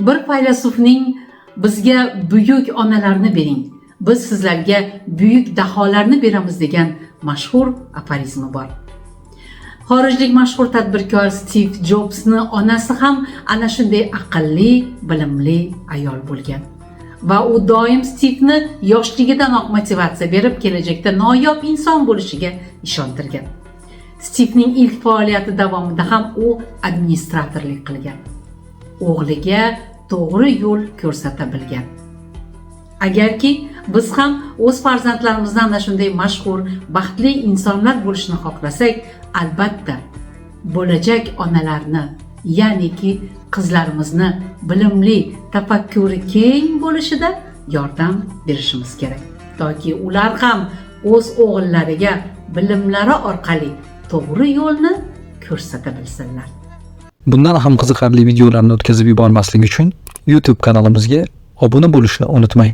Bir faylasufning bizga buyuk onalarni bering, biz sizlarga buyuk daholarni beramiz degan mashhur aforizmi bor. Xorijlik mashhur tadbirkor Steve Jobsni onasi ham ana shunday aqlli, bilimli ayol bo'lgan. Va u doim Steve'ni yoshligidanoq motivatsiya berib, kelajakda noyob inson bo'lishiga ishontirgan. Steve'ning ilk faoliyati davomida ham u administratorlik qilgan. O'g'liga to'g'ri yo'l ko'rsata bilgan. Agarki biz ham o'z farzandlarimizdan ana shunday mashhur, baxtli insonlar bo'lishini xohlasak, albatta bo'lajak onalarni, ya'niki qizlarimizni bilimli, tafakkuri keng bo'lishida yordam berishimiz kerak. Toki ular ham o'z o'g'illariga bilimlari orqali to'g'ri yo'lni ko'rsata bilsinlar. Bundan ham qiziqarli videolarni o'tkazib yubormaslik uchun YouTube kanalimizga obuna bo'lishni unutmang.